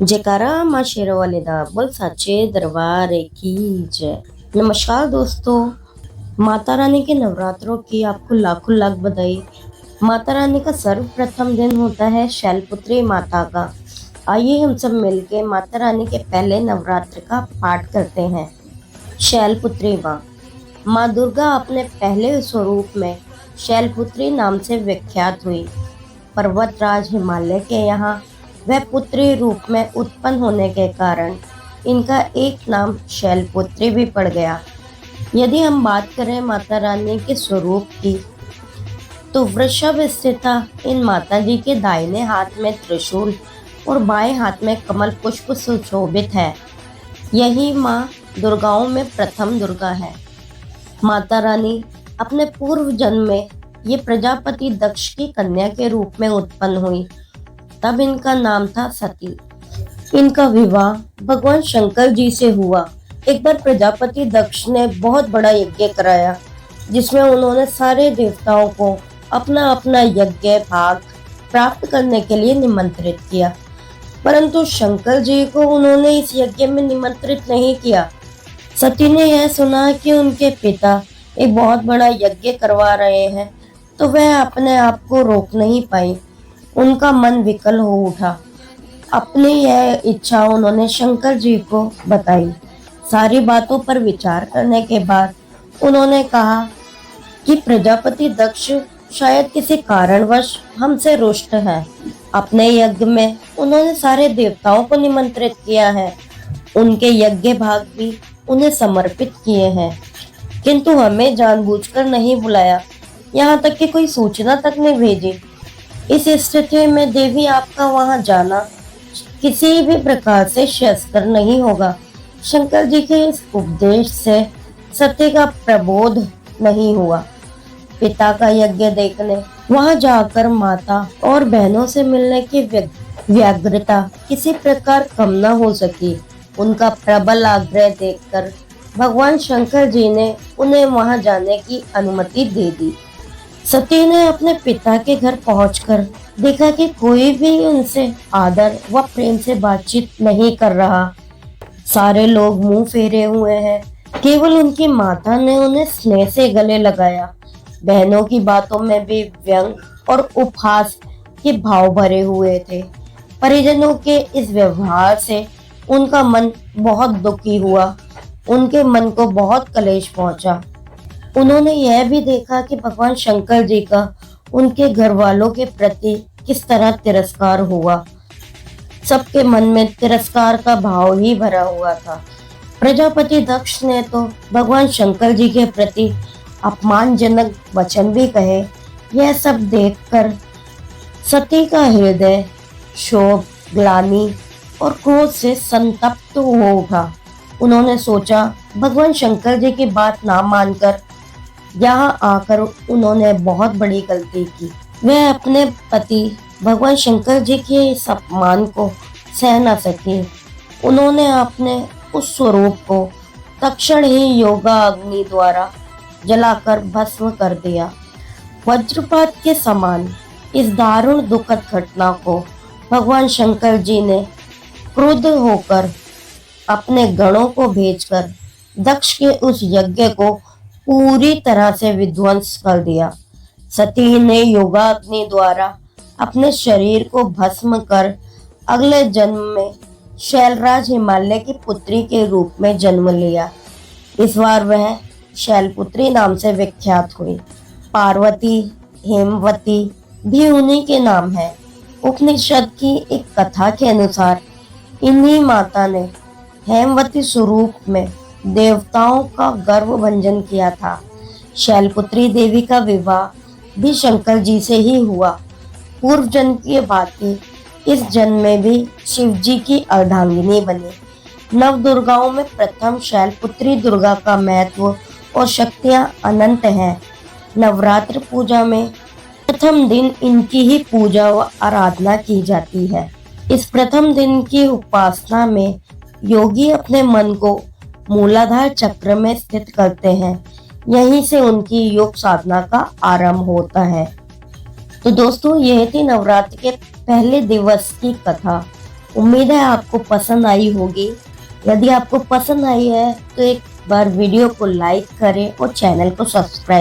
जयकारा माँ शेरावाली दा बोल साचे दरबार की जय। नमस्कार दोस्तों, माता रानी के नवरात्रों की आपको लाखों लाख बधाई। माता रानी का सर्वप्रथम दिन होता है शैलपुत्री माता का। आइए हम सब मिलके माता रानी के पहले नवरात्र का पाठ करते हैं। शैलपुत्री माँ माँ दुर्गा अपने पहले स्वरूप में शैलपुत्री नाम से विख्यात हुई। पर्वतराज हिमालय के यहाँ वह पुत्री रूप में उत्पन्न होने के कारण इनका एक नाम शैलपुत्री भी पड़ गया। यदि हम बात करें माता रानी के स्वरूप की, तो वृषभ स्थिता इन माता जी के दाहिने हाथ में त्रिशूल और बाएं हाथ में कमल पुष्प सुशोभित है। यही माँ दुर्गाओं में प्रथम दुर्गा है। माता रानी अपने पूर्व जन्म में ये प्रजापति दक्ष की कन्या के रूप में उत्पन्न हुई। तब इनका नाम था सती। इनका विवाह भगवान शंकर जी से हुआ। एक बार प्रजापति दक्ष ने बहुत बड़ा यज्ञ कराया, जिसमें उन्होंने सारे देवताओं को अपना अपना यज्ञ भाग प्राप्त करने के लिए निमंत्रित किया, परंतु शंकर जी को उन्होंने इस यज्ञ में निमंत्रित नहीं किया। सती ने यह सुना कि उनके पिता एक बहुत बड़ा यज्ञ करवा रहे हैं, तो वह अपने आप को रोक नहीं पाई। उनका मन विकल हो उठा। अपनी यह इच्छा उन्होंने शंकर जी को बताई। सारी बातों पर विचार करने के बाद उन्होंने कहा कि प्रजापति दक्ष शायद किसी कारणवश हमसे रुष्ट है। अपने यज्ञ में उन्होंने सारे देवताओं को निमंत्रित किया है, उनके यज्ञ भाग भी उन्हें समर्पित किए हैं, किंतु हमें जानबूझकर नहीं बुलाया, यहाँ तक कि कोई सूचना तक नहीं भेजी। इस स्थिति में देवी आपका वहां जाना किसी भी प्रकार से श्रेयस्कर नहीं होगा। शंकर जी के इस उपदेश से सत्य का प्रबोध नहीं हुआ। पिता का यज्ञ देखने वहां जाकर माता और बहनों से मिलने की व्यग्रता किसी प्रकार कम न हो सकी। उनका प्रबल आग्रह देखकर भगवान शंकर जी ने उन्हें वहां जाने की अनुमति दे दी। सती ने अपने पिता के घर पहुंचकर देखा कि कोई भी उनसे आदर व प्रेम से बातचीत नहीं कर रहा। सारे लोग मुंह फेरे हुए हैं। केवल उनकी माता ने उन्हें स्नेह से गले लगाया। बहनों की बातों में भी व्यंग और उपहास के भाव भरे हुए थे। परिजनों के इस व्यवहार से उनका मन बहुत दुखी हुआ। उनके मन को बहुत कलेश पहुंचा। उन्होंने यह भी देखा कि भगवान शंकर जी का उनके घर वालों के प्रति किस तरह तिरस्कार हुआ। सबके मन में तिरस्कार का भाव ही भरा हुआ था। प्रजापति दक्ष ने तो भगवान शंकर जी के प्रति अपमानजनक वचन भी कहे। यह सब देखकर सती का हृदय क्षोभ, ग्लानि और क्रोध से संतप्त हो उठा। उन्होंने सोचा, भगवान शंकर जी की बात ना मानकर यहाँ आकर उन्होंने बहुत बड़ी गलती की। वह अपने पति भगवान शंकर जी के इस अपमान को सह न सकी। उन्होंने अपने उस स्वरूप को तत्क्षण ही योगा अग्नि द्वारा जलाकर भस्म कर दिया। वज्रपात के समान इस दारुण दुखद घटना को भगवान शंकर जी ने क्रुद्ध होकर अपने गणों को भेजकर दक्ष के उस यज्ञ को पूरी तरह से विध्वंस कर दिया। सती ने योगाग्नि द्वारा अपने शरीर को भस्म कर अगले जन्म में शैलराज हिमालय की पुत्री के रूप में जन्म लिया। इस बार वह शैलपुत्री नाम से विख्यात हुई। पार्वती, हेमवती भी उन्हीं के नाम है। उपनिषद की एक कथा के अनुसार इन्हीं माता ने हेमवती स्वरूप में देवताओं का गर्व भंजन किया था। शैलपुत्री देवी का विवाह भी शंकर जी से ही हुआ। पूर्व जन्म की भांति इस जन्म में भी शिव जी की अर्धांगिनी बनी। नव दुर्गाओं में प्रथम शैलपुत्री दुर्गा का महत्व और शक्तियां अनंत हैं। नवरात्र पूजा में प्रथम दिन इनकी ही पूजा व आराधना की जाती है। इस प्रथम दिन की उपासना में योगी अपने मन को मूलाधार चक्र में स्थित करते हैं। यहीं से उनकी योग साधना का आरंभ होता है। तो दोस्तों, यह थी नवरात्र के पहले दिवस की कथा। उम्मीद है आपको पसंद आई होगी। यदि आपको पसंद आई है तो एक बार वीडियो को लाइक करें और चैनल को सब्सक्राइब